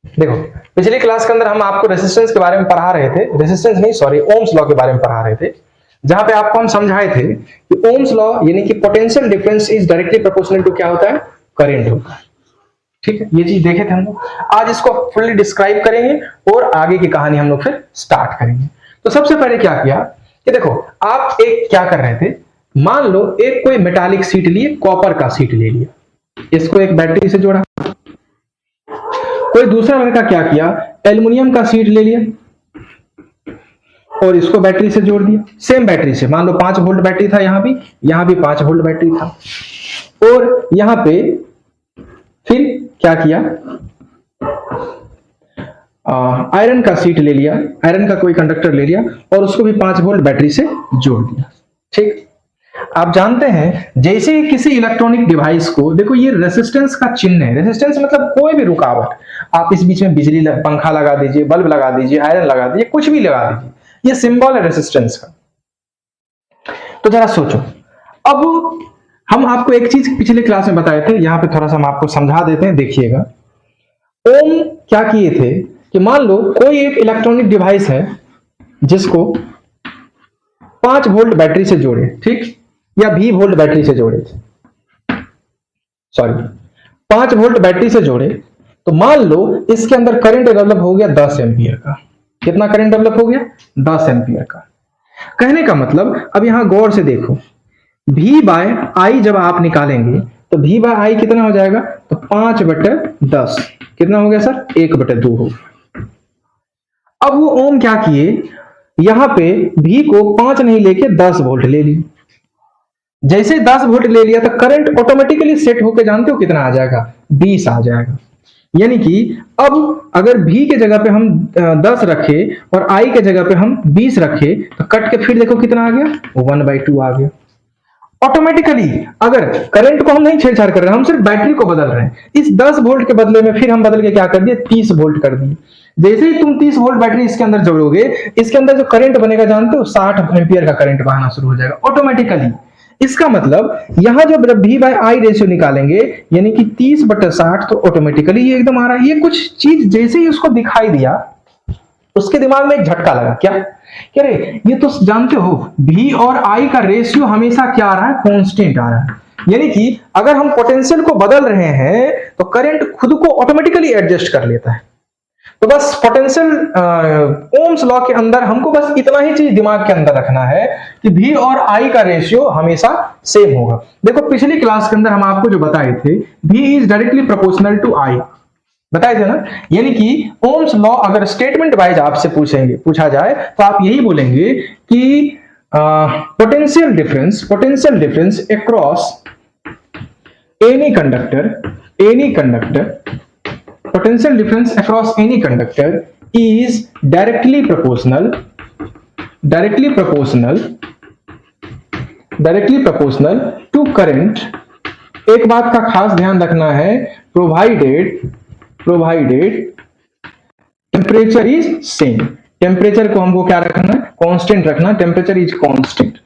देखो पिछली क्लास के अंदर हम आपको रेजिस्टेंस के बारे में पढ़ा रहे थे, रेजिस्टेंस नहीं सॉरी ओम्स लॉ के बारे में पढ़ा रहे थे, जहां पे आपको हम समझाए थे कि ओम्स लॉ यानी कि potential difference is directly proportional to क्या होता है, करंट होता है। ठीक है, ये चीज देखे थे हम लोग। आज इसको फुल्ली डिस्क्राइब करेंगे और आगे की कहानी हम लोग फिर स्टार्ट करेंगे। तो सबसे पहले क्या किया कि देखो आप एक क्या कर रहे थे, मान लो एक कोई मेटालिक शीट लिए, कॉपर का शीट ले लिया, इसको एक बैटरी से जोड़ा। कोई दूसरा लड़का क्या किया, एल्युमिनियम का शीट ले लिया और इसको बैटरी से जोड़ दिया, सेम बैटरी से। मान लो 5 वोल्ट बैटरी था, यहां भी 5 वोल्ट बैटरी था। और यहां पे फिर क्या किया, आयरन का शीट ले लिया, आयरन का कोई कंडक्टर ले लिया और उसको भी 5 वोल्ट बैटरी से जोड़ दिया। ठीक, आप जानते हैं जैसे ही किसी इलेक्ट्रॉनिक डिवाइस को, देखो ये रेजिस्टेंस का चिन्ह है, रेजिस्टेंस मतलब कोई भी रुकावट, आप इस बीच में बिजली पंखा लगा दीजिए, बल्ब लगा दीजिए, आयरन लगा दीजिए, कुछ भी लगा दीजिए, ये सिंबल है रेजिस्टेंस का। तो जरा सोचो, अब हम आपको एक चीज पिछले क्लास में बताए थे, यहां पे थोड़ा सा हम आपको समझा देते हैं, देखिएगा। ओम क्या किए थे कि मान लो कोई एक इलेक्ट्रॉनिक डिवाइस है जिसको 5 वोल्ट बैटरी से जोड़े, ठीक, या 20 वोल्ट बैटरी से जोड़े, सॉरी 5 वोल्ट बैटरी से जोड़े, तो मान लो इसके अंदर करंट डेवलप हो गया 10 एम्पियर का। कितना करंट डेवलप हो गया, 10 एम्पियर का। कहने का मतलब, अब यहां गौर से देखो, V बाय आई जब आप निकालेंगे तो V बाय आई कितना हो जाएगा, तो 5/10 कितना हो गया सर, 1/2 हो गया। अब वो ओम क्या किए, यहां पे V को 5 नहीं लेके 10 वोल्ट ले ली। जैसे 10 वोल्ट ले लिया तो करंट ऑटोमेटिकली सेट होकर जानते हो कितना आ जाएगा, 20 आ जाएगा। यानी कि अब अगर V के जगह पे हम 10 रखे और I के जगह पे हम 20 रखे तो कट के फिर देखो कितना आ गया, 1/2 आ गया। ऑटोमेटिकली अगर करंट को हम नहीं छेड़छाड़ कर रहे हैं, हम सिर्फ बैटरी को बदल रहे हैं, इस 10 वोल्ट के बदले में फिर हम बदल के क्या कर दिए, 30 वोल्ट कर दिए। जैसे ही तुम 30 वोल्ट बैटरी इसके अंदर जोड़ोगे, इसके अंदर जो करंट बनेगा जानते हो, 60 एम्पियर का करंट बहाना शुरू हो जाएगा ऑटोमेटिकली। इसका मतलब यहां जब V बाय आई रेशियो निकालेंगे, यानी कि 30/60, तो ऑटोमेटिकली ये एकदम आ रहा है। ये कुछ चीज जैसे ही उसको दिखाई दिया, उसके दिमाग में एक झटका लगा, क्या कह रहे, ये तो जानते हो V और I का रेशियो हमेशा क्या आ रहा है, कांस्टेंट आ रहा है। यानी कि अगर हम पोटेंशियल को बदल रहे हैं तो करंट खुद को ऑटोमेटिकली एडजस्ट कर लेता है। तो बस पोटेंशियल ओम्स लॉ के अंदर हमको बस इतना ही चीज दिमाग के अंदर रखना है कि V और I का रेशियो हमेशा सेम होगा। देखो पिछली क्लास के अंदर हम आपको जो बताए थे, V is directly proportional to I, बताए थे ना। यानी कि ओम्स लॉ अगर स्टेटमेंट वाइज आपसे पूछा जाए तो आप यही बोलेंगे कि potential difference across any conductor potential difference across any conductor is directly proportional to current। एक बात का खास ध्यान रखना है, provided temperature is same। Temperature को हमको क्या रखना है, कांस्टेंट रखना, टेम्परेचर इज कांस्टेंट।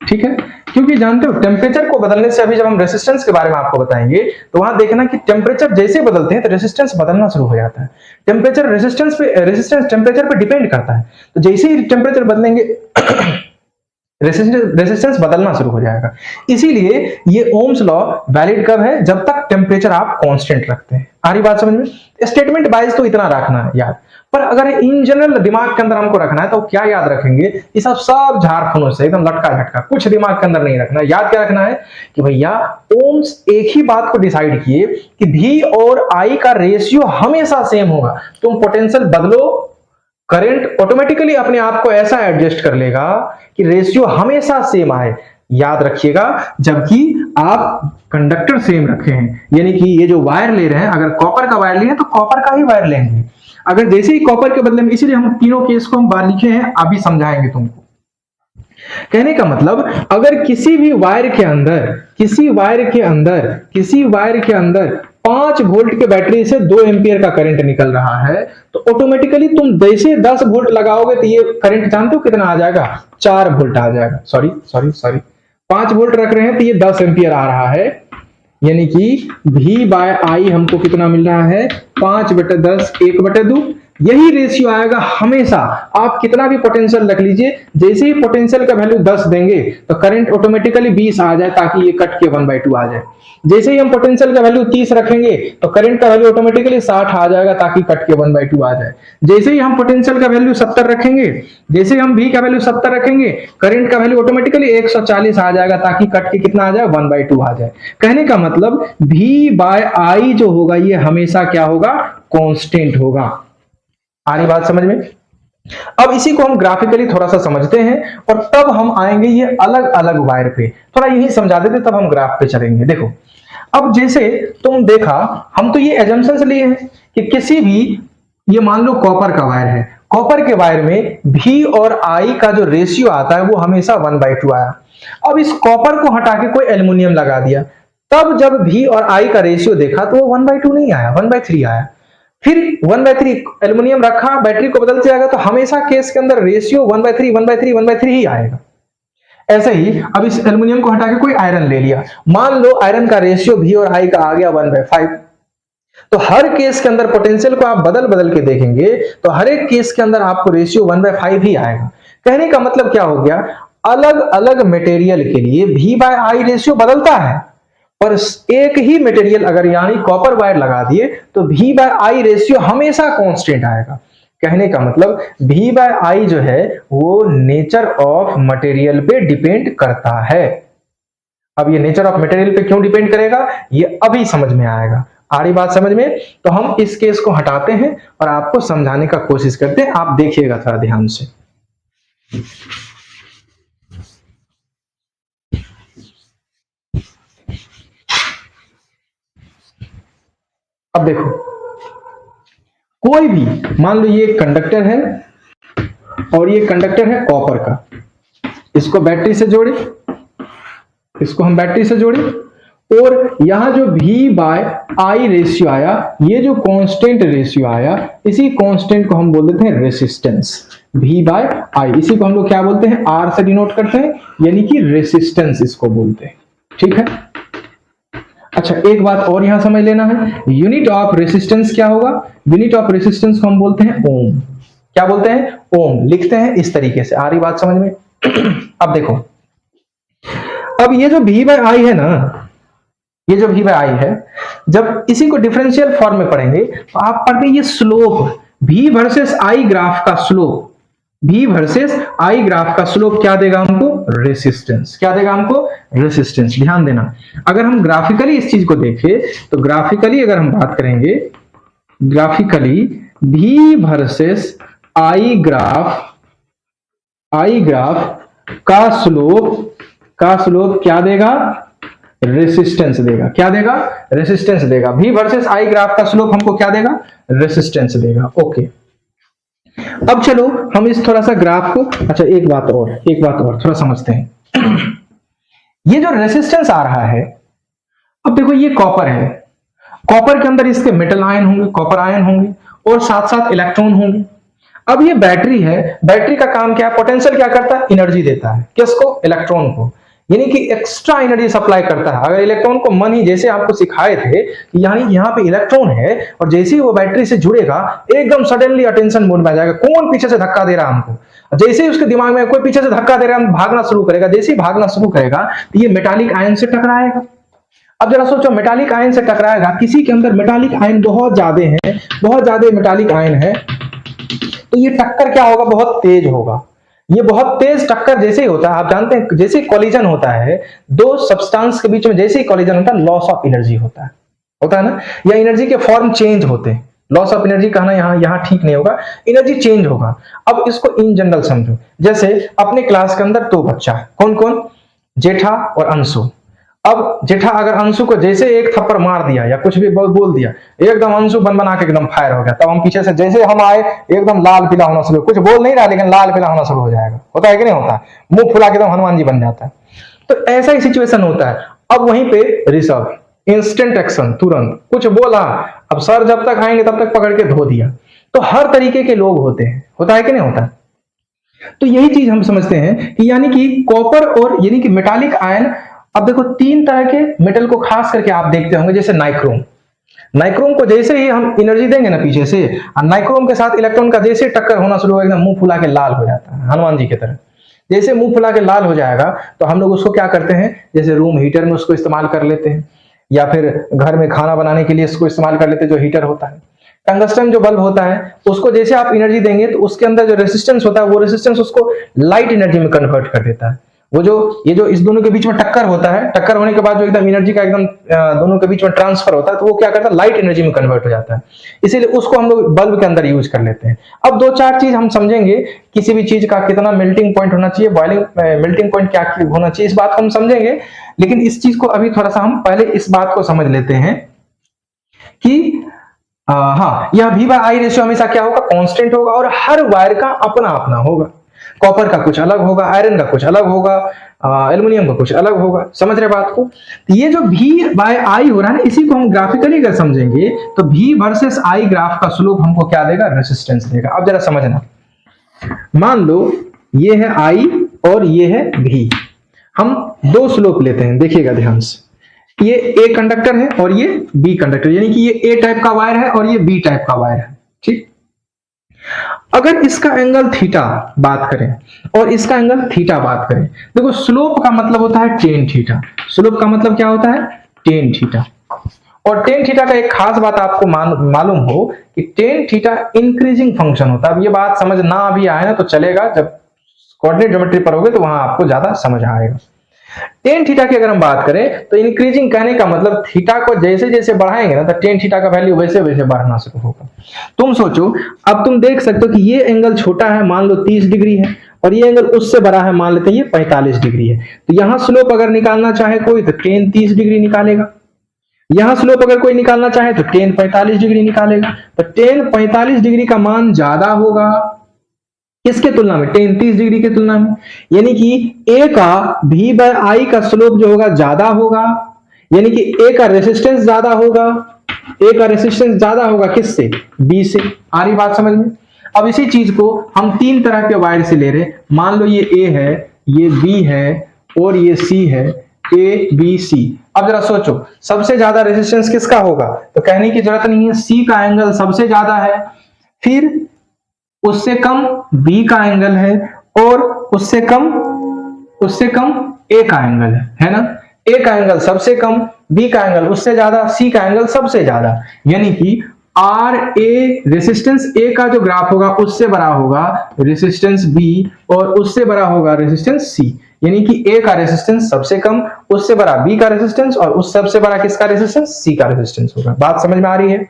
ठीक है, क्योंकि जानते हो टेम्परेचर को बदलने से, अभी जब हम रेजिस्टेंस के बारे में आपको बताएंगे तो वहां देखना कि टेम्परेचर जैसे बदलते हैं तो रेजिस्टेंस बदलना शुरू हो जाता है। टेम्परेचर रेजिस्टेंस टेम्परेचर पे डिपेंड करता है, तो जैसे ही टेम्परेचर बदलेंगे रेजिस्टेंस बदलना शुरू हो जाएगा। इसीलिए ये ओम्स लॉ वैलिड कब है, जब तक टेम्परेचर आप कांस्टेंट रखते हैं। आ रही बात समझ में। स्टेटमेंट वाइज तो इतना रखना है याद, पर अगर इन जनरल दिमाग के अंदर हमको रखना है तो क्या याद रखेंगे, ये सब झारखंडों से एकदम लटका झटका, कुछ दिमाग के अंदर नहीं रखना है। याद क्या रखना है कि भैया ओम्स एक ही बात को डिसाइड किए कि V और I का रेशियो हमेशा सेम होगा। तुम पोटेंशियल बदलो, करंट ऑटोमेटिकली अपने आप को ऐसा एडजस्ट कर लेगा कि रेशियो हमेशा सेम आए। याद रखिएगा, जबकि आप कंडक्टर सेम रखे हैं, यानी कि ये जो वायर ले रहे हैं, अगर कॉपर का वायर लिए तो कॉपर का ही वायर लेंगे। अगर जैसे ही कॉपर के बदले में, इसीलिए हम तीनों केस को हम बाहर लिखे हैं, अभी समझाएंगे तुमको। कहने का मतलब, अगर किसी भी वायर के अंदर 5 वोल्ट के बैटरी से 2 एम्पियर का करंट निकल रहा है, तो ऑटोमेटिकली तुम जैसे 10 वोल्ट लगाओगे तो ये करंट जानते हो कितना आ जाएगा, 4 वोल्ट आ जाएगा। सॉरी 5 वोल्ट रख रहे हैं तो ये 10 एम्पियर आ रहा है, यानी कि V/I हमको कितना मिल रहा है, 5/10 1/2। यही रेशियो आएगा हमेशा। आप कितना भी पोटेंशियल रख लीजिए, जैसे ही पोटेंशियल का वैल्यू 10 देंगे तो करंट ऑटोमेटिकली 20 आ जाए ताकि ये कट के 1/2 आ जाए। जैसे ही हम पोटेंशियल का वैल्यू 30 रखेंगे तो करंट का वैल्यू ऑटोमेटिकली 60 आ जाएगा ताकि कट के 1/2 आ जाए। जैसे ही हम पोटेंशियल का वैल्यू 70 रखेंगे, जैसे ही हम V का वैल्यू 70 रखेंगे, करंट का वैल्यू ऑटोमेटिकली 140 आ जाएगा ताकि कट के कितना आ जाए, 1/2 आ जाए। कहने का मतलब V/I जो होगा ये हमेशा क्या होगा, कांस्टेंट होगा। आ रही बात समझ में? अब इसी को हम ग्राफिकली थोड़ा सा समझते हैं और तब हम आएंगे ये अलग अलग वायर पे। थोड़ा यही समझा देते तब हम ग्राफ पे चलेंगे। देखो, अब जैसे तुम देखा, हम तो ये एजम्पशंस लिए हैं कि किसी भी, ये मान लो कॉपर का वायर है, कॉपर के वायर में V और I का जो रेशियो आता है वो हमेशा 1/2 आया। अब इस कॉपर को हटा के कोई एल्युमिनियम लगा दिया, तब जब V और I का रेशियो देखा तो वो 1/2 नहीं आया, 1/3 आया। फिर 1/3 एल्युमिनियम रखा, बैटरी को बदलते जाएगा तो हमेशा केस के अंदर रेशियो 1/3 1/3 1/3 ही आएगा। ऐसे ही अब इस एल्युमिनियम को हटा के कोई आयरन ले लिया, मान लो आयरन का रेशियो V और I का आ गया 1/5। तो हर केस के अंदर पोटेंशियल को आप बदल बदल के देखेंगे तो हर एक केस के अंदर आपको रेशियो 1/5 ही आएगा। कहने का मतलब क्या हो गया, अलग अलग मटेरियल के लिए V/I रेशियो बदलता है, पर एक ही मटेरियल अगर यानी कॉपर वायर लगा दिए तो V/I रेशियो हमेशा कांस्टेंट आएगा। कहने का मतलब V/I जो है वो नेचर ऑफ मटेरियल पे डिपेंड करता है। अब ये नेचर ऑफ मटेरियल पे क्यों डिपेंड करेगा ये अभी समझ में आएगा। आ रही बात समझ में? तो हम इस केस को हटाते हैं और आपको समझाने का कोशिश करते हैं, आप देखिएगा थोड़ा ध्यान से। अब देखो, कोई भी, मान लो ये कंडक्टर है और ये कंडक्टर है कॉपर का, इसको बैटरी से जोड़े, इसको हम बैटरी से जोड़े, और यहां जो V/I रेशियो आया, ये जो कांस्टेंट रेशियो आया, इसी कांस्टेंट को हम बोल देते हैं रेसिस्टेंस। V/I इसी को हम लोग क्या बोलते हैं, R से डिनोट करते हैं, यानी कि रेसिस्टेंस इसको बोलते हैं। ठीक है। अच्छा, एक बात और यहां समझ लेना है, यूनिट ऑफ रेसिस्टेंस क्या होगा, यूनिट ऑफ रेसिस्टेंस को हम बोलते हैं ओम। क्या बोलते हैं, ओम। लिखते हैं इस तरीके से। आ रही बात समझ में? अब देखो, अब ये जो V/I है ना, ये जो V/I है, जब इसी को डिफरेंशियल फॉर्म में पढ़ेंगे तो आप पढ़ते ये slope, V versus I graph का slope, V versus I graph का स्लोप क्या देगा हमको, रेसिस्टेंस। क्या देगा हमको, रेसिस्टेंस। ध्यान देना, अगर हम ग्राफिकली इस चीज को देखें तो ग्राफिकली अगर हम बात करेंगे, graphically V versus I graph का स्लोप क्या देगा, रेसिस्टेंस देगा। क्या देगा, रेसिस्टेंस देगा। V वर्सेस I ग्राफ का स्लोप हमको क्या देगा, रेसिस्टेंस देगा। ओके, अब चलो हम इस थोड़ा सा ग्राफ को, अच्छा एक बात और थोड़ा समझते हैं। ये जो रेसिस्टेंस आ रहा है, अब देखो ये कॉपर है, कॉपर के अंदर इसके मेटल आयन होंगे, कॉपर आयन होंगे, और साथ साथ इलेक्ट्रॉन होंगे। अब ये बैटरी है, बैटरी का काम क्या है, पोटेंशियल क्या करता है, एनर्जी देता है। किसको, इलेक्ट्रॉन को, यानी कि एक्स्ट्रा एनर्जी सप्लाई करता है। अगर इलेक्ट्रॉन को मन ही, जैसे आपको सिखाए थे कि यानी यहाँ पे इलेक्ट्रॉन है और जैसे ही वो बैटरी से जुड़ेगा एकदम सडनली अटेंशन मोड में आ जाएगा, कौन पीछे से धक्का दे रहा है हमको। जैसे ही उसके दिमाग में कोई पीछे से धक्का दे रहा है, भागना शुरू करेगा। जैसे ही भागना शुरू करेगा तो ये मेटालिक आयन से टकराएगा। अब जरा सोचो, मेटालिक आयन से टकराएगा, किसी के अंदर मेटालिक आयन बहुत ज्यादा है, बहुत ज्यादा मेटालिक आयन है, तो ये टक्कर क्या होगा, बहुत तेज होगा। ये बहुत तेज टक्कर जैसे ही होता है, आप जानते हैं जैसे कॉलिजन होता है दो सब्सटेंस के बीच में, जैसे ही कॉलिजन होता है लॉस ऑफ एनर्जी होता है ना, या एनर्जी के फॉर्म चेंज होते हैं। लॉस ऑफ एनर्जी कहना यहाँ ठीक नहीं होगा, एनर्जी चेंज होगा। अब इसको इन जनरल समझो, जैसे अपने क्लास के अंदर दो बच्चा, कौन कौन, जेठा और अंशु। अब जेठा अगर अंशु को जैसे एक थप्पड़ मार दिया या कुछ भी बोल दिया, एकदम अंशु बन बना के एकदम फायर हो गया। तब हम पीछे से जैसे हम आए एकदम लाल पीला होना शुरू, कुछ बोल नहीं रहा लेकिन लाल पीला होना शुरू हो जाएगा। होता है कि नहीं होता, मुंह फुला के एकदम हनुमान जी बन जाता है। तो ऐसा ही सिचुएशन होता है। अब वहीं पे ऋषभ इंस्टेंट एक्शन, तुरंत कुछ बोला, अब सर जब तक आएंगे तब तक पकड़ के धो दिया। तो हर तरीके के लोग होते हैं, होता है कि नहीं होता। तो यही चीज हम समझते हैं कि यानी कि कॉपर और यानी कि मेटालिक आयन अब देखो तीन तरह के मेटल को खास करके आप देखते होंगे, जैसे नाइक्रोम। नाइक्रोम को जैसे ही हम एनर्जी देंगे ना पीछे से, और नाइक्रोम के साथ इलेक्ट्रॉन का जैसे टक्कर होना शुरू हो, एकदम मुंह फुला के लाल हो जाता है, हनुमान जी की तरह। जैसे मुंह फुला के लाल हो जाएगा तो हम लोग उसको क्या करते हैं, जैसे रूम हीटर में उसको इस्तेमाल कर लेते हैं, या फिर घर में खाना बनाने के लिए इसको इस्तेमाल कर लेते हैं, जो हीटर होता है। टंगस्टन जो बल्ब होता है, उसको जैसे आप एनर्जी देंगे तो उसके अंदर जो रेसिस्टेंस होता है, वो रेसिस्टेंस उसको लाइट एनर्जी में कन्वर्ट कर देता है। वो जो ये जो इस दोनों के बीच में टक्कर होता है, टक्कर होने के बाद जो एकदम एनर्जी का एकदम दोनों के बीच में ट्रांसफर होता है, तो वो क्या करता है, लाइट एनर्जी में कन्वर्ट हो जाता है। इसीलिए उसको हम लोग बल्ब के अंदर यूज कर लेते हैं। अब दो चार चीज हम समझेंगे, किसी भी चीज का कितना मेल्टिंग पॉइंट होना चाहिए, बॉइलिंग मेल्टिंग पॉइंट क्या होना चाहिए, इस बात को हम समझेंगे। लेकिन इस चीज को अभी थोड़ा सा हम पहले इस बात को समझ लेते हैं कि हाँ, यह V बाय I रेशियो हमेशा क्या होगा, कांस्टेंट होगा, और हर वायर का अपना अपना होगा। कॉपर का कुछ अलग होगा, आयरन का कुछ अलग होगा, एल्युमिनियम का कुछ अलग होगा। समझ रहे बात को? तो ये जो V बाय I हो रहा है ना, इसी को हम ग्राफिकली अगर समझेंगे तो V वर्सेस I ग्राफ का स्लोप हमको क्या देगा, रेजिस्टेंस देगा। अब जरा समझना, मान लो ये है I और ये है V, हम दो स्लोप लेते हैं, देखिएगा ध्यान से। ये A कंडक्टर है और ये B कंडक्टर, यानी कि ये A टाइप का वायर है और ये B टाइप का वायर है, ठीक। अगर इसका एंगल थीटा बात करें और इसका एंगल थीटा बात करें, देखो स्लोप का मतलब होता है टेन थीटा। स्लोप का मतलब क्या होता है, टेन थीटा। और टेन थीटा का एक खास बात आपको मालूम हो कि टेन थीटा इंक्रीजिंग फंक्शन होता है। अब ये बात समझ ना अभी आए ना तो चलेगा, जब कोऑर्डिनेट ज्योमेट्री पर होगे तो वहां आपको ज्यादा समझ आएगा। टेन थीटा की अगर हम बात करें तो इंक्रीजिंग कहने का मतलब थीटा को जैसे जैसे बढ़ाएंगे ना, तो टेन थीटा का वैल्यू वैसे वैसे बढ़ना शुरू होगा। तुम सोचो, अब तुम देख सकते हो कि ये एंगल छोटा है, मान लो 30 डिग्री है, और ये एंगल उससे बड़ा है, मान लेते हैं ये 45 डिग्री है। तो यहां स्लोप अगर निकालना चाहे कोई तो टेन 30 डिग्री निकालेगा, यहां स्लोप अगर कोई निकालना चाहे तो टेन 45 डिग्री निकालेगा। तो टेन 45 डिग्री का मान ज्यादा होगा किसके तुलना में, टेन 30 डिग्री के तुलना में। यानी कि A का V बाय I का स्लोप जो होगा ज्यादा होगा, यानी कि A का रेसिस्टेंस ज्यादा होगा। A का रेसिस्टेंस ज्यादा होगा किससे, B से। आ रही बात समझ में? अब इसी चीज को हम तीन तरह के वायर से ले रहे हैं। मान लो ये A है, ये B है और ये C है, A B C। अब जरा सोचो, सबसे ज्यादा रेसिस्टेंस किसका होगा, तो कहने की जरूरत नहीं है, C का एंगल सबसे ज्यादा है, फिर उससे कम B का एंगल है, और उससे कम A का एंगल है ना। A का एंगल सबसे कम, B का एंगल उससे ज्यादा, C का एंगल सबसे ज्यादा। यानी कि RA रेसिस्टेंस A का जो ग्राफ होगा उससे बड़ा होगा रेसिस्टेंस B, और उससे बड़ा होगा रेसिस्टेंस C। यानी कि A का रेसिस्टेंस सबसे कम, उससे बड़ा B का रेसिस्टेंस, और उस सबसे बड़ा किसका रेसिस्टेंस, C का रेसिस्टेंस होगा। बात समझ में आ रही है?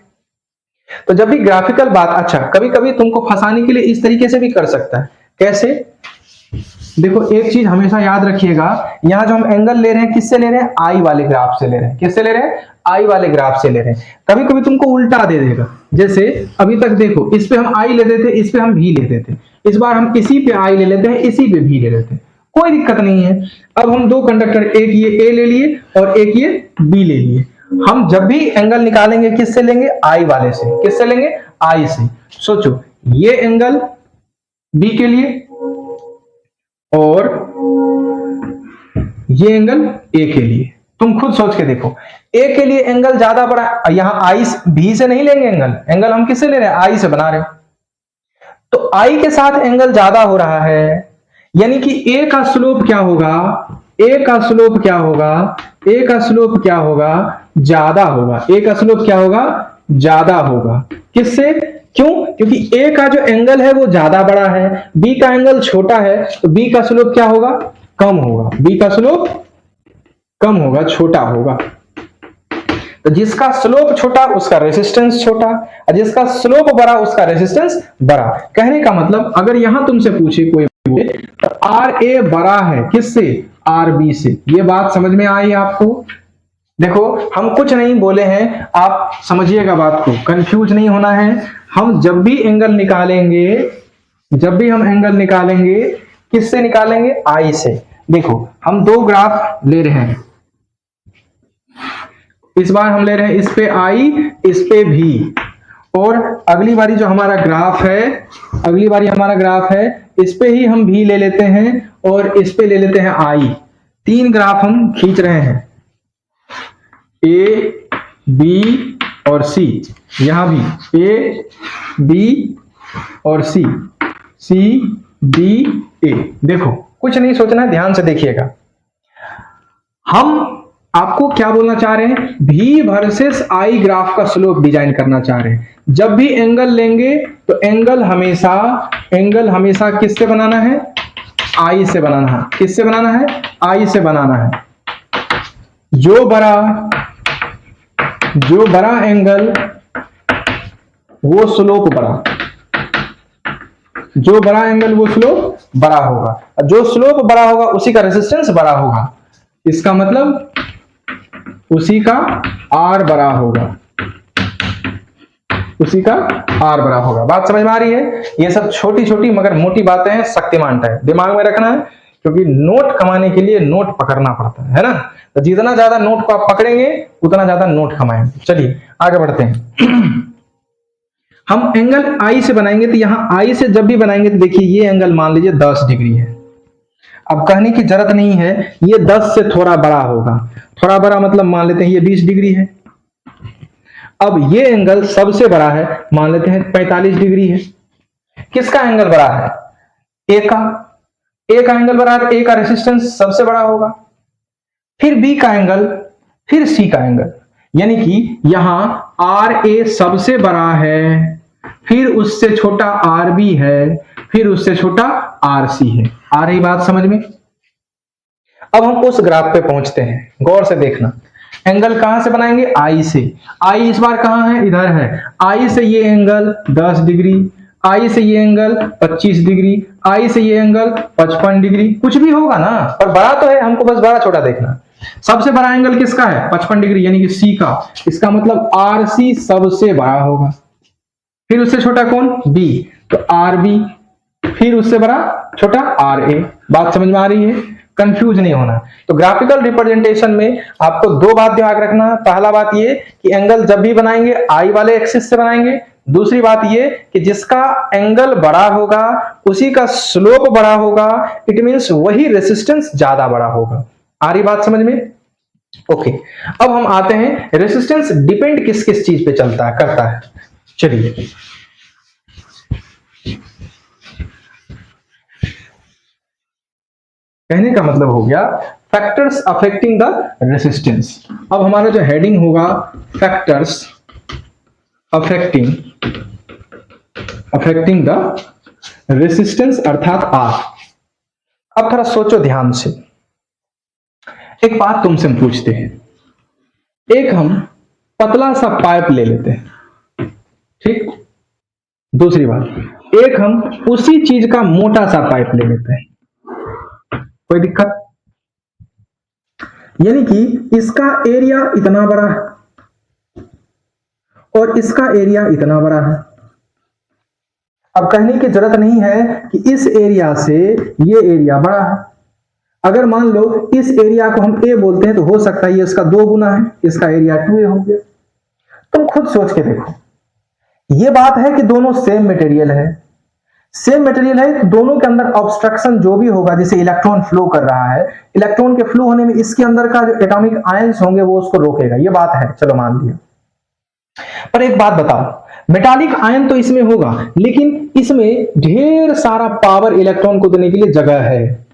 तो जब भी ग्राफिकल बात, अच्छा कभी कभी तुमको फंसाने के लिए इस तरीके से भी कर सकता है। कैसे? देखो एक चीज हमेशा याद रखिएगा, यहां जो हम एंगल ले रहे हैं किससे ले रहे हैं, आई वाले ग्राफ से ले रहे हैं। किससे ले रहे हैं, आई वाले ग्राफ से ले रहे हैं। कभी कभी तुमको उल्टा दे देगा, जैसे अभी तक देखो इस पे हम आई लेते थे, इस पे हम भी लेते थे, इस बार हम इसी पे आई ले लेते हैं, इसी पे भी ले लेते हैं, कोई दिक्कत नहीं है। अब हम दो कंडक्टर, एक ये ए ले लिए और एक ये बी ले लिए। हम जब भी एंगल निकालेंगे किससे लेंगे, आई वाले से। किससे लेंगे, आई से। सोचो ये एंगल बी के लिए और ये एंगल ए के लिए। तुम खुद सोच के देखो, ए के लिए एंगल ज्यादा बड़ा, यहां आई बी से नहीं लेंगे एंगल हम किससे ले रहे हैं, आई से बना रहे हैं। तो आई के साथ एंगल ज्यादा हो रहा है, यानी कि ए का स्लोप क्या होगा, ए का स्लोप क्या होगा, ए का स्लोप क्या होगा, ज्यादा होगा। ए का स्लोप क्या होगा, ज्यादा होगा। किससे, क्यों, क्योंकि ए का जो एंगल है वो ज्यादा बड़ा है, बी का एंगल छोटा है, तो बी का स्लोप क्या होगा, कम होगा। बी का स्लोप कम होगा, छोटा होगा। तो जिसका स्लोप छोटा उसका रेसिस्टेंस छोटा, और जिसका स्लोप बड़ा उसका रेसिस्टेंस बड़ा। कहने का मतलब अगर यहां तुमसे पूछे कोई तो आर ए बड़ा है किससे, आर बी से। ये बात समझ में आई आपको? देखो हम कुछ नहीं बोले हैं, आप समझिएगा बात को, कंफ्यूज नहीं होना है। हम जब भी एंगल निकालेंगे किससे निकालेंगे, आई से। देखो हम दो ग्राफ ले रहे हैं, इस बार हम ले रहे हैं इस पे आई, इस पे भी, और अगली बारी जो हमारा ग्राफ है, इस पे ही हम भी ले लेते हैं और इस पे ले लेते हैं आई। तीन ग्राफ हम खींच रहे हैं, ए बी और सी, यहां भी ए बी और सी, सी डी ए। देखो कुछ नहीं सोचना है, ध्यान से देखिएगा। हम आपको क्या बोलना चाह रहे हैं, V वर्सेस I ग्राफ का स्लोप डिजाइन करना चाह रहे हैं। जब भी एंगल लेंगे तो एंगल हमेशा किससे बनाना है, I से बनाना है। किससे बनाना है, I से बनाना है। जो बड़ा एंगल वो स्लोप बड़ा, जो बड़ा एंगल वो स्लोप बड़ा होगा, और जो स्लोप बड़ा होगा उसी का रेजिस्टेंस बड़ा होगा। इसका मतलब उसी का R बड़ा होगा, उसी का R बड़ा होगा। बात समझ में आ रही है? ये सब छोटी छोटी मगर मोटी बातें हैं, शक्तिमान टाइप दिमाग में रखना है, क्योंकि नोट कमाने के लिए नोट पकड़ना पड़ता है ना। तो जितना ज्यादा नोट को आप पकड़ेंगे उतना ज्यादा नोट कमाएंगे। चलिए आगे बढ़ते हैं। हम एंगल I से बनाएंगे, तो यहां I से जब भी बनाएंगे तो देखिए ये एंगल मान लीजिए 10 डिग्री है। अब कहने की जरूरत नहीं है, ये 10 से थोड़ा बड़ा होगा। थोड़ा बड़ा मतलब मान लेते हैं ये 20 डिग्री है। अब ये एंगल सबसे बड़ा है, मान लेते हैं 45 डिग्री है। किसका एंगल बड़ा है, ए का। ए का एंगल बड़ा है, ए का रेजिस्टेंस सबसे बड़ा होगा, फिर बी का एंगल, फिर सी का एंगल। यानी कि यहां आर ए सबसे बड़ा है, फिर उससे छोटा आर बी है, फिर उससे छोटा आर सी है। आ रही बात समझ में? अब हम उस ग्राफ पे पहुंचते हैं, गौर से देखना। एंगल कहां से बनाएंगे, आई से। आई इस बार कहां है, इधर है। आई से ये एंगल 10 डिग्री, आई से ये एंगल 25 डिग्री, आई से ये एंगल 55 डिग्री, कुछ भी होगा ना, पर बड़ा तो है, हमको बस बड़ा छोटा देखना। सबसे बड़ा एंगल किसका है, 55 डिग्री, यानी कि सी का। इसका मतलब आर सी सबसे बड़ा होगा। फिर उससे छोटा कौन, बी, तो आर बी, फिर उससे बड़ा छोटा आर ए। बात समझ में आ रही है? कंफ्यूज नहीं होना। तो ग्राफिकल रिप्रेजेंटेशन में आपको दो बात ध्यान रखना। पहला बात ये कि एंगल जब भी बनाएंगे आई वाले एक्सिस से बनाएंगे। दूसरी बात ये कि जिसका एंगल बड़ा होगा उसी का स्लोप बड़ा होगा, इट मींस वही रेजिस्टेंस ज्यादा बड़ा होगा। आ रही बात समझ में? ओके, अब हम आते हैं रेजिस्टेंस डिपेंड किस किस चीज पे चलता है, करता है। चलिए कहने का मतलब हो गया फैक्टर्स अफेक्टिंग द रेजिस्टेंस। अब हमारा जो हेडिंग होगा फैक्टर्स अफेक्टिंग द रेजिस्टेंस अर्थात आर। अब थोड़ा सोचो ध्यान से, एक बात तुमसे हम पूछते हैं। एक हम पतला सा पाइप ले लेते हैं, ठीक। दूसरी बात, एक हम उसी चीज का मोटा सा पाइप ले लेते हैं, कोई दिक्कत? यानी कि इसका एरिया इतना बड़ा है और इसका एरिया इतना बड़ा है। अब कहने की जरूरत नहीं है कि इस एरिया से ये एरिया बड़ा है। अगर मान लो इस एरिया को हम ए बोलते हैं तो हो सकता है ये इसका 2 गुना है, इसका एरिया 2a हो गया। तुम खुद सोच के देखो, ये बात है कि दोनों सेम मटेरियल है, सेम मटेरियल है, दोनों के अंदर ऑब्स्ट्रक्शन जो भी होगा, जैसे इलेक्ट्रॉन फ्लो कर रहा है, इलेक्ट्रॉन के फ्लो होने में इसके अंदर का जो एटॉमिक आयंस होंगे वो उसको रोकेगा, ये बात है, चलो मान लिया। पर एक बात बताओ, मेटालिक आयन तो इसमें होगा, लेकिन इसमें ढेर सारा पावर इलेक्ट्रॉन को देने के लिए जगह है।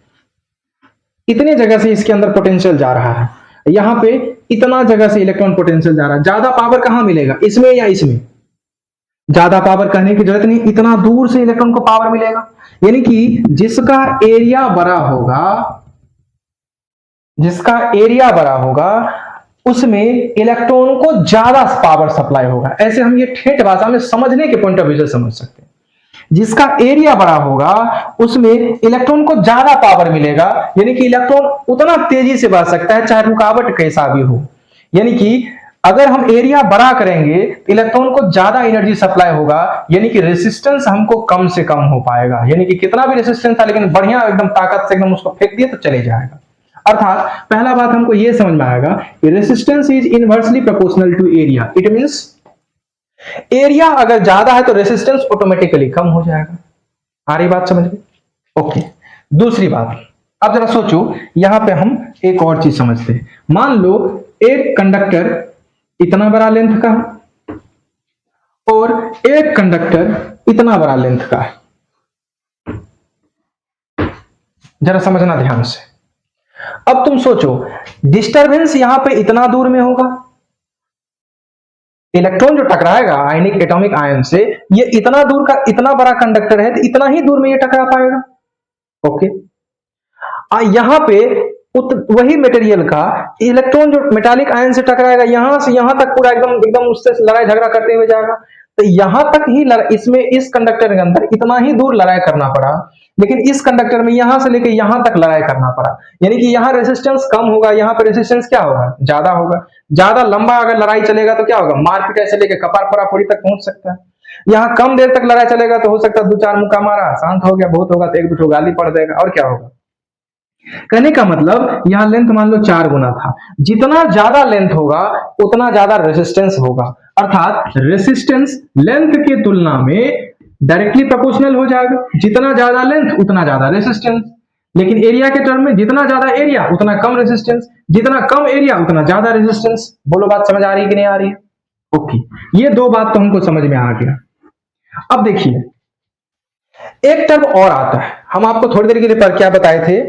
इतने जगह से इसके अंदर पोटेंशियल जा रहा है, यहां पे इतना जगह से इलेक्ट्रॉन पोटेंशियल जा रहा है। ज्यादा पावर कहां मिलेगा, इसमें या इसमें? ज्यादा पावर कहने की जरूरत नहीं, इतना दूर से इलेक्ट्रॉन को पावर मिलेगा। यानी कि जिसका एरिया बड़ा होगा उसमें इलेक्ट्रॉन को ज्यादा पावर सप्लाई होगा। ऐसे हम ये ठेठ भाषा में समझने के पॉइंट ऑफ व्यू से समझ सकते हैं। जिसका एरिया बड़ा होगा उसमें इलेक्ट्रॉन को ज्यादा पावर मिलेगा, यानी कि इलेक्ट्रॉन उतना तेजी से बढ़ सकता है चाहे रुकावट कैसा भी हो। यानी कि अगर हम एरिया बड़ा करेंगे इलेक्ट्रॉन को ज्यादा एनर्जी सप्लाई होगा, यानी कि रेजिस्टेंस हमको कम से कम हो पाएगा। यानी कि कितना भी रेजिस्टेंस था लेकिन बढ़िया एकदम ताकत से एकदम उसको फेंक दिए तो चले जाएगा। अर्थात पहला बात हमको यह समझ में आएगा कि resistance is inversely proportional to area. It means area अगर ज्यादा है तो रेजिस्टेंस ऑटोमेटिकली कम हो जाएगा। आ रही बात समझ में? ओके, दूसरी बात, अब जरा सोचो, यहां पे हम एक और चीज समझते हैं। मान लो एक कंडक्टर इतना बड़ा लेंथ का है और एक कंडक्टर इतना बड़ा लेंथ का है। जरा समझना ध्यान से। अब तुम सोचो, डिस्टरबेंस यहां पे इतना दूर में होगा, इलेक्ट्रॉन जो टकराएगा आयनिक एटॉमिक आयन से, ये इतना दूर का, इतना बड़ा कंडक्टर है तो इतना ही दूर में ये टकरा पाएगा। ओके, यहां पे वही मटेरियल का इलेक्ट्रॉन जो मेटालिक आयन से टकराएगा, यहां से यहां तक पूरा एकदम एकदम उससे लड़ाई झगड़ा करते हुए जाएगा। तो यहां तक ही इसमें इस कंडक्टर के अंदर इतना ही दूर लड़ाई करना पड़ा, लेकिन इस कंडक्टर में यहां से लेकर यहां तक लड़ाई करना पड़ा। यानी कि यहां रेजिस्टेंस कम होगा, यहां पर रेजिस्टेंस क्या होगा, ज्यादा होगा। ज्यादा लंबा अगर लड़ाई चलेगा तो क्या होगा, मारपीट ऐसे लेके कपार फोड़ाफोड़ी तक पहुंच सकता है। यहाँ कम देर तक लड़ाई चलेगा तो हो सकता है 2-4 मुक्का मारा, शांत हो गया, बहुत होगा तो 1-2 गाली पड़ देगा, और क्या होगा। कहने का मतलब यहां लेंथ मान लो 4 गुना था, जितना ज्यादा लेंथ होगा उतना ज्यादा रेजिस्टेंस होगा, अर्थात रेजिस्टेंस लेंथ की तुलना में डायरेक्टली प्रोपोर्शनल हो जाएगा। जितना ज्यादा लेंथ उतना ज्यादा रेजिस्टेंस, लेकिन एरिया के टर्म में जितना ज्यादा एरिया उतना कम रेजिस्टेंस, जितना कम एरिया उतना ज्यादा रेजिस्टेंस। बोलो बात समझ आ रही है कि नहीं आ रही है? ओके, ये दो बात तो हमको समझ में आ गया। अब देखिए एक टर्म और आता है, हम आपको थोड़ी देर के लिए पर क्या बताए थे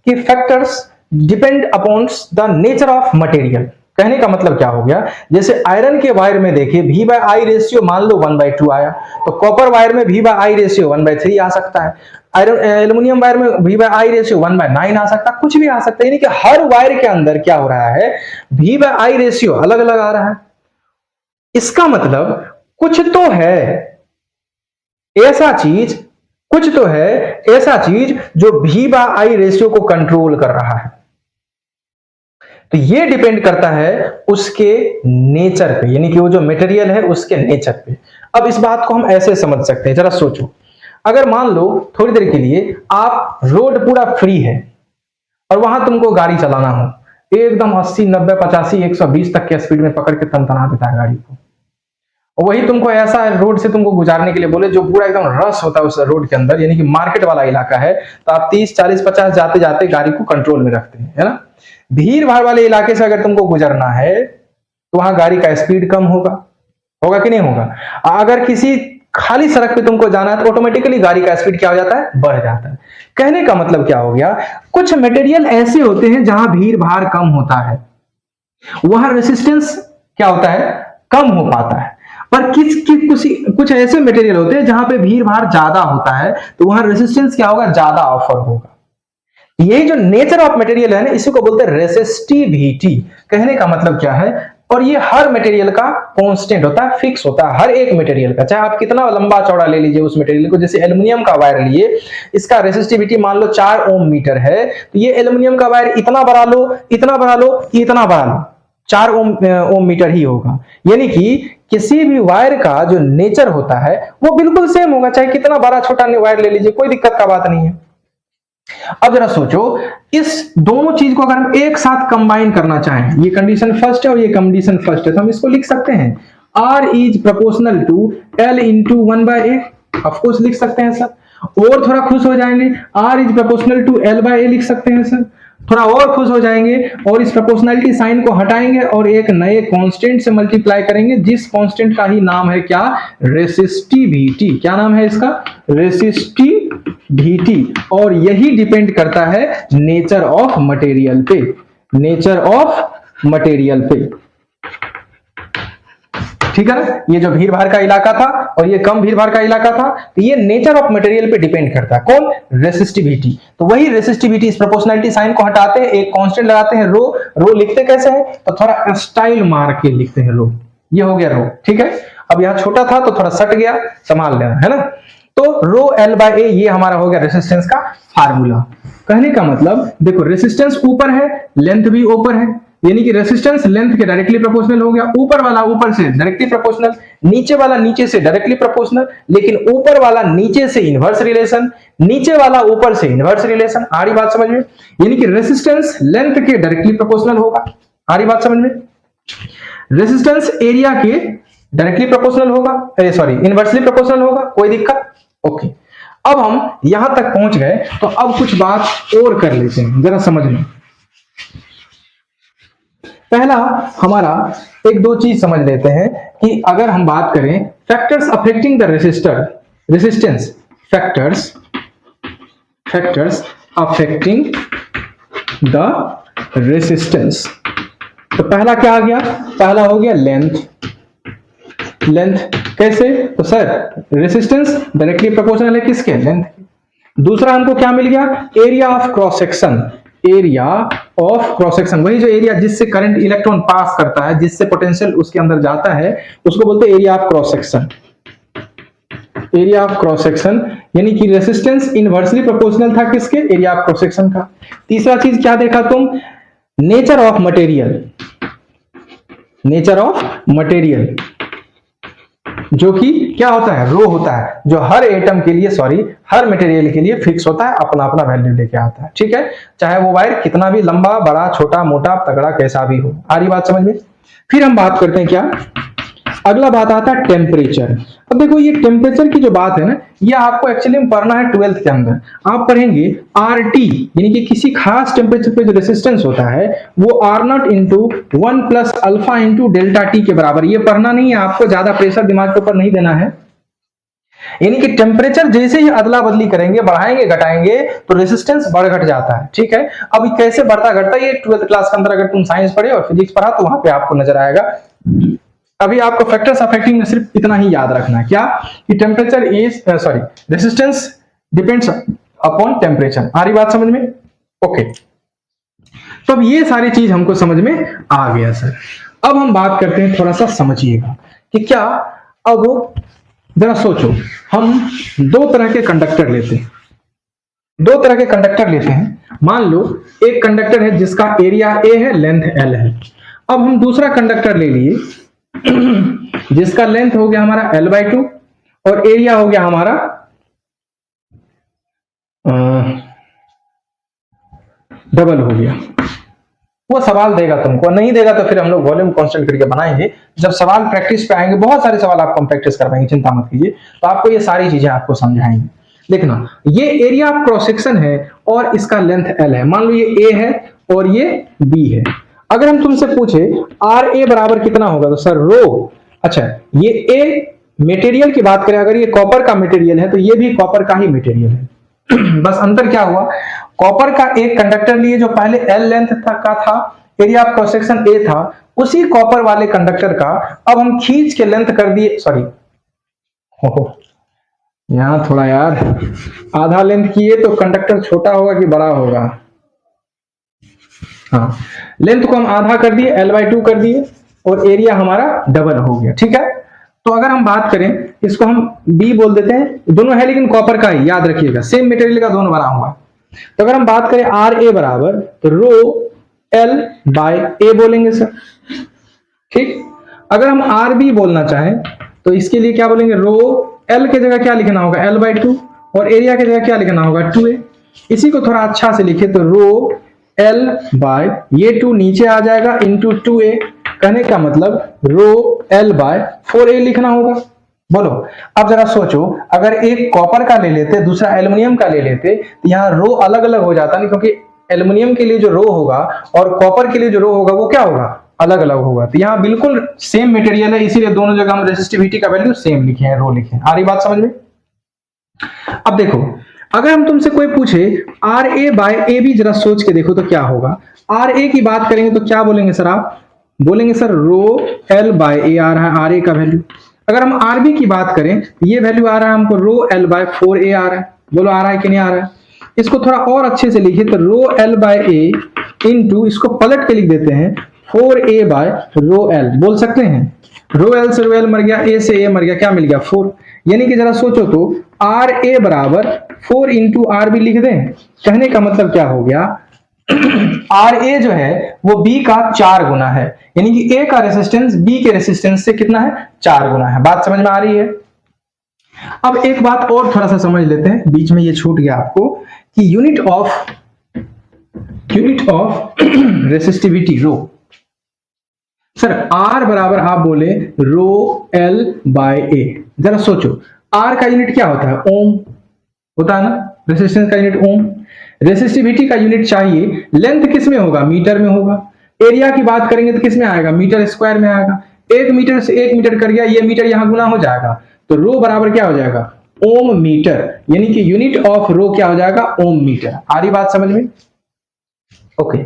कि factors depend upon the nature of material. कहने का मतलब क्या हो गया, जैसे आयरन के वायर में देखिए V/I रेशियो मान लो 1/2 आया, तो कॉपर वायर में V/I रेशियो 1/3 आ सकता है, आयरन एल्यूमिनियम वायर में V/I रेशियो 1/9 आ सकता है, कुछ भी आ सकता है। यानी कि हर वायर के अंदर क्या हो रहा है, V/I रेशियो अलग अलग आ रहा है। इसका मतलब कुछ तो है ऐसा चीज, कुछ तो है ऐसा चीज जो V/I रेशियो को कंट्रोल कर रहा है। तो ये डिपेंड करता है उसके नेचर पे, यानी कि वो जो मटेरियल है उसके नेचर पे। अब इस बात को हम ऐसे समझ सकते हैं, जरा सोचो, अगर मान लो थोड़ी देर के लिए आप रोड पूरा फ्री है और वहां तुमको गाड़ी चलाना हो, एकदम 80, 90, 85, 120 तक के स्पीड में पकड़ के तनतना देता है गाड़ी को, और वही तुमको ऐसा रोड से तुमको गुजारने के लिए बोले जो पूरा एकदम रश होता है उस रोड के अंदर, यानी कि मार्केट वाला इलाका है, तो आप 30, 40, 50 जाते जाते गाड़ी को कंट्रोल में रखते हैं, है ना। भीड़ भाड़ वाले इलाके से अगर तुमको गुजरना है तो वहां गाड़ी का स्पीड कम होगा, होगा कि नहीं होगा। अगर किसी खाली सड़क पे तुमको जाना है तो ऑटोमेटिकली गाड़ी का स्पीड क्या हो जाता है, बढ़ जाता है। कहने का मतलब क्या हो गया, कुछ मटेरियल ऐसे होते हैं जहां भीड़ भाड़ कम होता है, वहां रेसिस्टेंस क्या होता है, कम हो पाता है। पर कुछ ऐसे मटेरियल होते हैं जहां पे भीड़ भाड़ ज्यादा होता है, तो वहां रेसिस्टेंस क्या होगा, ज्यादा ऑफर होगा। ये जो नेचर ऑफ मटेरियल है ना, इसी को बोलते हैं रेसिस्टिविटी। कहने का मतलब क्या है, और ये हर मटेरियल का कांस्टेंट होता है, फिक्स होता है, हर एक मटेरियल का, चाहे आप कितना लंबा चौड़ा ले लीजिए उस मटेरियल को। जैसे एल्युमिनियम का वायर लिए, इसका रेसिस्टिविटी मान लो 4 ओम मीटर है, तो ये एल्युमिनियम का वायर इतना बड़ा लो, इतना बड़ा लो, इतना बड़ा लो, 4 ओम मीटर ही होगा। यानी कि किसी भी वायर का जो नेचर होता है वो बिल्कुल सेम होगा, चाहे कितना बड़ा छोटा वायर ले लीजिए, कोई दिक्कत का बात नहीं है। अब जरा सोचो, इस दोनों चीज को अगर हम एक साथ कंबाइन करना चाहें, ये कंडीशन फर्स्ट है और ये कंडीशन फर्स्ट है, तो हम इसको लिख सकते हैं R is proportional to L into 1/A। Of course लिख सकते हैं सर। और थोड़ा खुश हो जाएंगे, R is proportional to L/A लिख सकते हैं सर। थोड़ा और खुश हो जाएंगे और इस प्रोपोर्शनलिटी साइन को हटाएंगे और एक नए कांस्टेंट से मल्टीप्लाई करेंगे, जिस कांस्टेंट का ही नाम है क्या, रेसिस्टिविटी। क्या नाम है इसका, रेसिस्टिविटी। और यही डिपेंड करता है नेचर ऑफ मटेरियल पे, नेचर ऑफ मटेरियल पे, ठीक है ना। ये जो भीड़ भाड़ का इलाका था और ये कम भीड़ भाड़ का इलाका था, तो ये नेचर ऑफ मटेरियल पे डिपेंड करता है, कौन, रेसिस्टिविटी। तो वही रेसिस्टिविटी, इस प्रोपोर्शनलिटी साइन को हटाते हैं, एक कांस्टेंट लगाते हैं रो। रो लिखते कैसे हैं, तो थोड़ा स्टाइल मार के लिखते हैं रो, ये हो गया रो, ठीक है। अब यहां छोटा था तो थोड़ा सट गया, संभाल लेना, है ना। तो रो L/A ये हमारा हो गया रेसिस्टेंस का फार्मूला। कहने का मतलब देखो, रेसिस्टेंस ऊपर है, लेंथ भी ऊपर है, यानी कि रेसिस्टेंस लेंथ के डायरेक्टली प्रोपोर्शनल हो गया। ऊपर वाला ऊपर से डायरेक्टली प्रोपोर्शनल, नीचे वाला नीचे से डायरेक्टली प्रोपोर्शनल, लेकिन ऊपर वाला नीचे से इनवर्स रिलेशन, नीचे वाला ऊपर से इनवर्स रिलेशन। आ रही बात समझ में, यानी कि रेसिस्टेंस लेंथ के डायरेक्टली प्रोपोर्शनल होगा। आ रही बात समझ में, रेसिस्टेंस एरिया के डायरेक्टली प्रोपोर्शनल होगा, सॉरी इनवर्सली प्रोपोर्शनल होगा, कोई दिक्कत, ओके। अब हम यहां तक पहुंच गए, तो अब कुछ बात और कर लेते हैं, जरा समझ लो। पहला हमारा एक दो चीज समझ लेते हैं कि अगर हम बात करें factors affecting the resistance, factors affecting the resistance, तो पहला क्या आ गया? पहला हो गया लेंथ। कैसे? तो सर रेसिस्टेंस डायरेक्टली प्रोपोर्शनल है किसके? लेंथ। दूसरा हमको क्या मिल गया? एरिया ऑफ क्रॉस सेक्शन, वही जो एरिया जिससे करंट इलेक्ट्रॉन पास करता है, जिससे पोटेंशियल उसके अंदर जाता है, उसको बोलते हैं एरिया ऑफ क्रॉस सेक्शन। यानी कि रेसिस्टेंस इनवर्सली प्रोपोर्शनल था किसके? एरिया ऑफ क्रॉस सेक्शन का। तीसरा चीज क्या देखा तुम? नेचर ऑफ मटेरियल, जो कि क्या होता है? रो होता है, जो हर एटम के लिए, हर मटेरियल के लिए फिक्स होता है, अपना अपना वैल्यू लेके आता है। ठीक है, चाहे वो वायर कितना भी लंबा, बड़ा, छोटा, मोटा, तगड़ा, कैसा भी हो। आ रही बात समझ में? फिर हम बात करते हैं क्या? अगला बात आता है टेम्परेचर। अब देखो ये टेम्परेचर की जो बात है ना, ये आपको एक्चुअली में पढ़ना है 12th के अंदर। आप पढ़ेंगे RT, यानी कि किसी खास टेम्परेचर पे जो रेसिस्टेंस होता है वो R0 into 1 plus alpha into delta T के बराबर। ये पढ़ना नहीं है आपको, ज्यादा प्रेशर दिमाग के ऊपर नहीं देना है। यानी कि टेम्परेचर जैसे ही अदला बदली करेंगे, बढ़ाएंगे घटाएंगे, तो रेसिस्टेंस बढ़ घट जाता है। ठीक है, अब कैसे बढ़ता घटता है, ये 12th क्लास के अंदर अगर तुम साइंस पढ़े और फिजिक्स पढ़ा तो वहां पे आपको नजर आएगा। अभी आपको फैक्टर्स अफेक्टिंग में सिर्फ इतना ही याद रखना है, क्या? कि temperature is resistance depends upon temperature. आ रही बात समझ में? ओके, तो अब ये सारी चीज हमको समझ में आ गया सर। अब हम बात करते हैं, थोड़ा सा समझिएगा कि क्या, अब जरा सोचो, हम दो तरह के कंडक्टर लेते हैं। मान लो एक कंडक्टर है जिसका एरिया A है, लेंथ L है। अब हम दूसरा कंडक्टर ले लिए जिसका लेंथ हो गया हमारा L/2 और एरिया हो गया हमारा डबल हो गया। वो सवाल देगा तुमको, नहीं देगा तो फिर हम लोग वॉल्यूम कांस्टेंट करके बनाएंगे। जब सवाल प्रैक्टिस पे आएंगे, बहुत सारे सवाल आपको हम प्रैक्टिस करवाएंगे, चिंता मत कीजिए, तो आपको ये सारी चीजें आपको समझाएंगे। देखना, ये एरिया ऑफ क्रॉस सेक्शन है और इसका लेंथ L है। मान लो ये A है और ये B है। अगर हम तुमसे पूछे RA बराबर कितना होगा, तो सर रो, अच्छा ये A मटेरियल की बात करें, अगर ये कॉपर का मटेरियल है तो ये भी कॉपर का ही मटेरियल है। बस अंतर क्या हुआ, कॉपर का एक कंडक्टर लिए जो पहले L लेंथ का था, area of cross section A था, उसी कॉपर वाले कंडक्टर का अब हम खींच के लेंथ कर दिए, यहां थोड़ा यार आधा लेंथ किए तो कंडक्टर छोटा होगा कि बड़ा होगा? हाँ, लेंथ को हम आधा कर दिए, L/2 कर दिए और एरिया हमारा डबल हो गया। ठीक है, तो अगर हम बात करें, इसको हम B बोल देते हैं, दोनों है लेकिन कॉपर का ही, याद रखिएगा, सेम मटेरियल का दोनों बना हुआ। तो अगर हम बात करें RA बराबर, तो रो L/A बोलेंगे सर। ठीक, अगर हम RB बोलना चाहें तो इसके लिए क्या बोलेंगे, रो L के जगह क्या लिखना होगा, L/2 और एरिया के जगह क्या लिखना होगा, 2A। इसी को थोड़ा अच्छा से लिखे तो रो L/ ये 2 नीचे आ जाएगा इंटू 2A। कहने का मतलब रो L/4A लिखना होगा। बोलो, अब जरा सोचो, अगर एक कॉपर का ले लेते, दूसरा एल्युमिनियम का ले लेते, तो यहाँ रो अलग अलग हो जाता, नहीं, क्योंकि एल्युमिनियम के लिए जो रो होगा और कॉपर के लिए जो रो होगा वो क्या होगा, अलग अलग होगा। तो यहाँ बिल्कुल सेम मटेरियल है, इसीलिए दोनों जगह हम रेसिस्टिविटी का वैल्यू सेम लिखे हैं, रो लिखे हैं। आ रही बात समझ में? अब देखो, अगर हम तुमसे कोई पूछे RA/AB, जरा सोच के देखो तो क्या होगा। RA की बात करेंगे तो क्या बोलेंगे सर? आप बोलेंगे सर रो L/A आ रहा है RA का वैल्यू। अगर हम RB की बात करें, ये वैल्यू आ रहा है हमको रो L/4A आ रहा है। बोलो आ रहा है कि नहीं आ रहा है? इसको थोड़ा और अच्छे से लिखिए तो रो L/A इंटू, इसको पलट के लिख देते हैं 4A/रो L। बोल सकते हैं रो L से रो L मर गया, A से A मर गया, क्या मिल गया, 4। यानी कि जरा सोचो तो RA बराबर 4 इंटू RB लिख दें। कहने का मतलब क्या हो गया, RA जो है वो B का 4 गुना है, यानी कि A का रेसिस्टेंस B के रेसिस्टेंस से कितना है, 4 गुना है। बात समझ में आ रही है? अब एक बात और थोड़ा सा समझ लेते हैं, बीच में ये छूट गया आपको, कि unit of resistivity rho. Sir R बराबर आप बोले रो L/A। जरा सोचो, R का यूनिट क्या होता है, ओम। होता है ना, रेसिस्टेंस का यूनिट ओम। रेसिस्टिविटी का यूनिट चाहिए, लेंथ किस में होगा, मीटर में होगा। एरिया की बात करेंगे तो किस में आएगा, मीटर स्क्वायर में आएगा। 1 मीटर से 1 मीटर कर गया, ये मीटर यहां गुना हो जाएगा, तो रो बराबर क्या हो जाएगा, ओम मीटर, यानी कि यूनिट ऑफ रो क्या हो जाएगा, ओम मीटर। आ रही बात समझ में? ओके।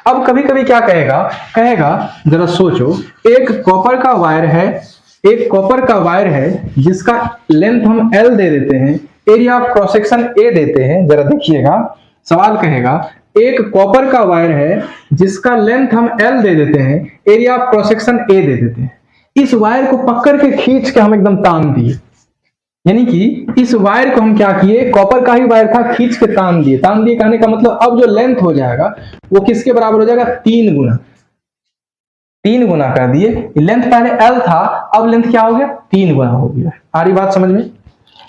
अब कभी कभी क्या कहेगा, जरा सोचो, एक कॉपर का वायर है, जिसका लेंथ हम L दे देते हैं, area of cross section A देते हैं। जरा देखिएगा, सवाल कहेगा एक कॉपर का वायर है जिसका लेंथ हम L दे देते हैं, area of cross section A दे देते हैं। इस वायर को पकड़ के खींच के हम एकदम तान दिए, यानी कि इस वायर को हम क्या किए, कॉपर का ही वायर था, खींच के तान दिए। कहने का मतलब अब जो लेंथ हो जाएगा वो किसके बराबर हो जाएगा, 3 गुना कर दिए। लेंथ पहले L था, अब लेंथ क्या हो गया, 3 गुना हो गया। आ रही बात समझ में?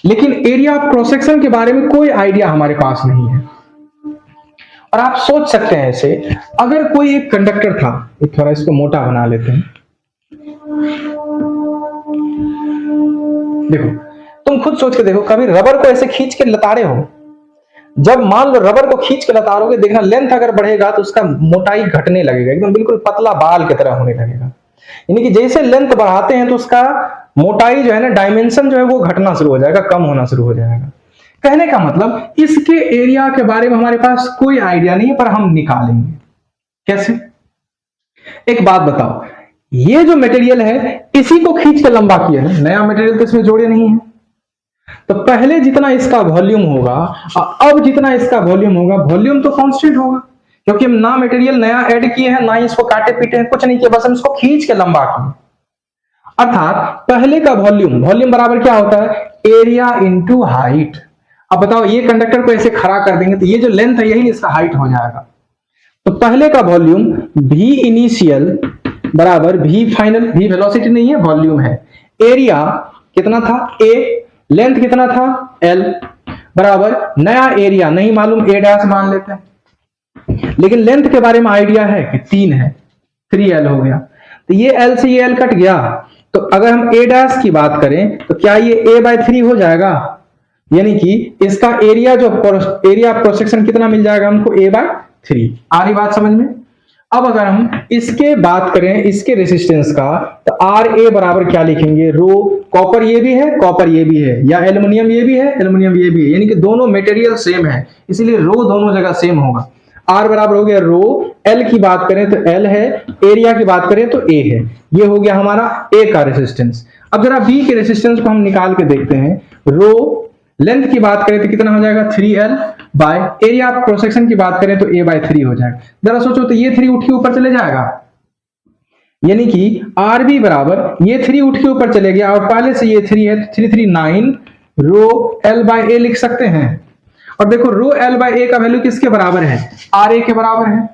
लेकिन एरिया ऑफ क्रॉस सेक्शन के बारे में कोई आइडिया हमारे पास नहीं है। और आप सोच सकते हैं ऐसे, अगर कोई एक कंडक्टर था, एक थोड़ा इसको मोटा बना लेते हैं, देखो तुम खुद सोच के देखो, कभी रबर को ऐसे खींच के लताड़े हो? जब मान लो रबर को खींच के लताड़ोगे, देखना लेंथ अगर बढ़ेगा तो उसका मोटाई घटने लगेगा, एकदम बिल्कुल पतला बाल की तरह होने लगेगा। यानी कि जैसे लेंथ बढ़ाते हैं तो उसका मोटाई जो है ना, डायमेंशन जो है वो घटना शुरू हो जाएगा, कम होना शुरू हो जाएगा। कहने का मतलब इसके एरिया के बारे में हमारे पास कोई आइडिया नहीं है, पर हम निकालेंगे कैसे। एक बात बताओ, ये जो मटेरियल है इसी को खींच के लंबा किया है, नया मटेरियल तो इसमें जोड़े नहीं है। तो पहले जितना इसका वॉल्यूम होगा और अब जितना इसका वॉल्यूम होगा, वॉल्यूम तो कांस्टेंट होगा, क्योंकि हम ना मटेरियल नया ऐड किए हैं, ना इसको काटे पीटे हैं, कुछ नहीं किया, बस हम इसको खींच के लंबा किए। अर्थात पहले का वॉल्यूम बराबर क्या होता है, एरिया इंटू हाइट। अब बताओ, ये कंडक्टर को ऐसे खड़ा कर देंगे तो ये जो लेंथ है यही इसका हाइट हो जाएगा। तो पहले का वॉल्यूम V इनिशियल बराबर V फाइनल, V वेलोसिटी नहीं है, वॉल्यूम है। एरिया कितना था, A, लेंथ कितना था, L, बराबर नया एरिया नहीं मालूम, A डैश मान लेते हैं, लेकिन लेंथ के बारे में आइडिया है कि 3 है, 3L हो गया। तो ये L से ये L कट गया, तो अगर हम A डैश की बात करें तो क्या ये A/3 हो जाएगा, यानी कि इसका एरिया जो एरिया क्रॉस सेक्शन कितना मिल जाएगा हमको, A/3। आ रही बात समझ में? अब अगर हम इसके बात करें, इसके रेसिस्टेंस का, तो RA बराबर क्या लिखेंगे, रो, कॉपर ये भी है, कॉपर ये भी है, या एल्युमिनियम ये भी है, एल्युमिनियम ये भी है, यानी कि दोनों मटेरियल सेम है, इसलिए रो दोनों जगह सेम होगा। R बराबर हो गया रो, L की बात करें तो L है, एरिया की बात करें तो A है। ये हो गया हमारा A का रेसिस्टेंस। अब जरा B के रेसिस्टेंस को हम निकाल के देखते हैं। रो, लेंथ की बात करें तो कितना हो जाएगा, 3L by, area of cross section की बात करें तो A/3 हो जाएगा। जरा सोचो तो ये 3 उठ के ऊपर चले जाएगा, यानी कि RB बराबर ये 3 उठ के ऊपर चले गया, और पहले से ये 3 है, 339 रो L/A लिख सकते हैं। और देखो रो L/A का वैल्यू किसके बराबर है, RA के बराबर है।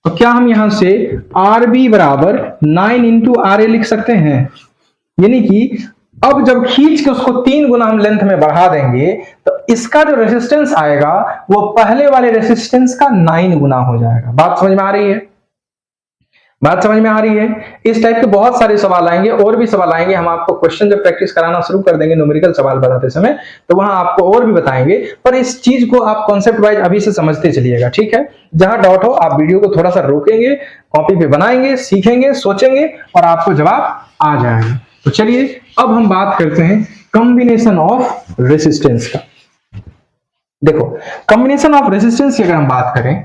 तो क्या हम यहां से RB बराबर 9 इंटू RA लिख सकते हैं, यानी कि अब जब खींच के उसको 3 गुना हम लेंथ में बढ़ा देंगे तो इसका जो रेसिस्टेंस आएगा वो पहले वाले रेसिस्टेंस का 9 गुना हो जाएगा। बात समझ में आ रही है? बात समझ में आ रही है? इस टाइप के बहुत सारे सवाल आएंगे, और भी सवाल आएंगे। हम आपको क्वेश्चन जब प्रैक्टिस कराना शुरू कर देंगे न्यूमेरिकल सवाल बताते समय, तो वहां आपको और भी बताएंगे, पर इस चीज को आप कॉन्सेप्ट वाइज अभी से समझते चलिएगा, ठीक है? जहां डाउट हो आप वीडियो को थोड़ा सा रोकेंगे, कॉपी पे बनाएंगे, सीखेंगे, सोचेंगे और आपको जवाब आ जाएगा। तो चलिए अब हम बात करते हैं कॉम्बिनेशन ऑफ रेसिस्टेंस का। देखो कॉम्बिनेशन ऑफ रेसिस्टेंस की अगर हम बात करें,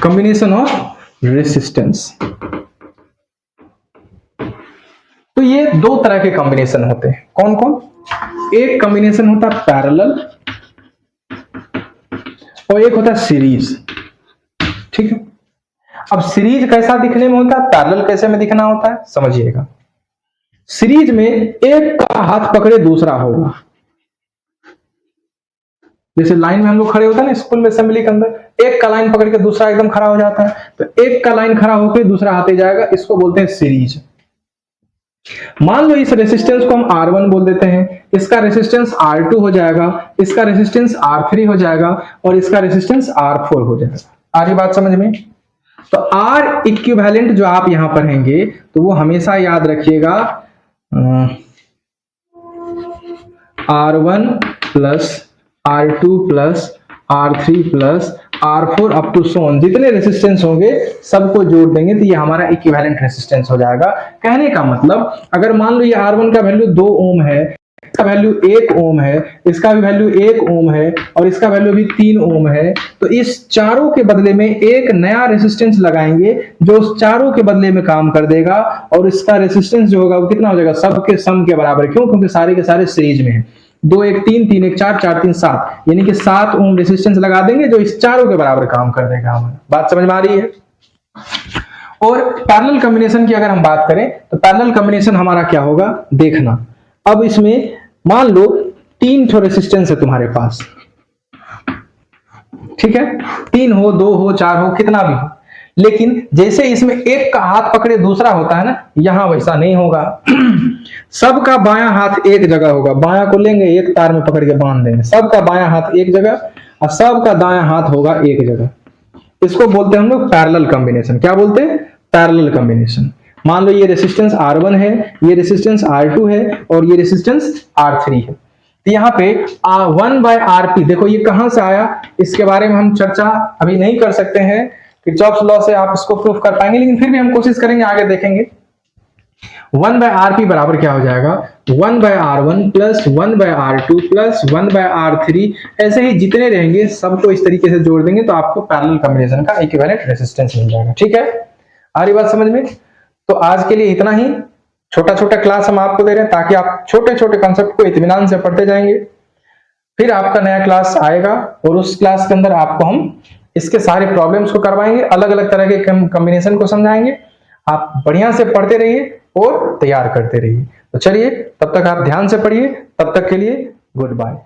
कॉम्बिनेशन ऑफ रेसिस्टेंस, तो ये 2 तरह के कॉम्बिनेशन होते हैं। कौन कौन? एक कॉम्बिनेशन होता है पैरेलल और एक होता है सीरीज, ठीक है? अब सीरीज कैसा दिखने में होता है, पैरेलल कैसे में दिखना होता है, समझिएगा। सीरीज में एक का हाथ पकड़े दूसरा होगा, जैसे लाइन में हम लोग खड़े होते हैं ना स्कूल में असेंबली के अंदर, एक का लाइन पकड़ के दूसरा एकदम खड़ा हो जाता है, तो एक का लाइन खड़ा होकर दूसरा आते जाएगा, इसको बोलते हैं सीरीज। मान लो इस रेसिस्टेंस को हम R1 बोल देते हैं, इसका रेसिस्टेंस R2 हो जाएगा, इसका रेसिस्टेंस R3 हो जाएगा और इसका रेसिस्टेंस R4 हो जाएगा। आ रही बात समझ में? तो R इक्विवेलेंट जो आप यहां पढ़ेंगे तो वो हमेशा याद रखिएगा R1 plus R2 plus R3 plus R4 up to so on, जितने रेसिस्टेंस होंगे सबको जोड़ देंगे तो ये हमारा इक्विवेलेंट रेसिस्टेंस हो जाएगा। कहने का मतलब अगर मान लो ये R1 का वैल्यू 2 ओम है, इसका वैल्यू 1 ओम है, इसका भी वैल्यू 1 ओम है और इसका वैल्यू भी 3 ओम है, तो इस चारों के बदले में एक नया रेसिस्टेंस लगाएंगे जो उस चारों के बदले में काम कर देगा और इसका रेसिस्टेंस जो होगा वो कितना हो जाएगा, सबके सम के बराबर। क्यों? क्योंकि सारे के सारे सीरीज में है। 2 1 3 3 1 4 4 3 7, यानी कि 7 ओम रेसिस्टेंस लगा देंगे जो इस चारों के बराबर काम कर देगा। हमें बात समझ में आ रही है? और पैरेलल कॉम्बिनेशन की अगर हम बात करें तो पैरेलल कॉम्बिनेशन हमारा क्या होगा देखना। अब इसमें मान लो 3 ठो रेसिस्टेंस है तुम्हारे पास, ठीक है, 3 हो 2 हो 4 हो कितना भी हो, लेकिन जैसे इसमें एक का हाथ पकड़े दूसरा होता है ना, यहां वैसा नहीं होगा। सबका बायां हाथ एक जगह होगा, बायां को लेंगे एक तार में पकड़ के बांध देंगे, सबका बायां हाथ एक जगह और सबका दायां हाथ होगा एक जगह। इसको बोलते हैं हम लोग पैरेलल कॉम्बिनेशन। क्या बोलते हैं? Parallel combination. मान लो ये रेसिस्टेंस R1 है, ये रेसिस्टेंस R2 है और ये रेसिस्टेंस R3 है। तो यहाँ पे 1/RP देखो ये कहां से आया, इसके बारे में हम चर्चा अभी नहीं कर सकते हैं, किरचॉफ्स लॉ से आप इसको प्रूफ कर पाएंगे, लेकिन फिर भी हम कोशिश करेंगे, आगे देखेंगे। 1/RP बराबर क्या हो जाएगा, 1/R1 plus 1/R2 plus 1/R3, ऐसे ही जितने रहेंगे सबको इस तरीके से जोड़ देंगे तो आपको पैरेलल कॉम्बिनेशन का इक्विवेलेंट रेसिस्टेंस मिल जाएगा। ठीक है, आ रही बात समझ में? तो आज के लिए इतना ही, छोटा छोटा क्लास हम आपको दे रहे हैं ताकि आप छोटे छोटे कॉन्सेप्ट को इत्मीनान से पढ़ते जाएंगे। फिर आपका नया क्लास आएगा और उस क्लास के अंदर आपको हम इसके सारे प्रॉब्लम्स को करवाएंगे, अलग अलग तरह के कॉम्बिनेशन को समझाएंगे। आप बढ़िया से पढ़ते रहिए और तैयार करते रहिए। तो चलिए, तब तक आप ध्यान से पढ़िए, तब तक के लिए गुड बाय।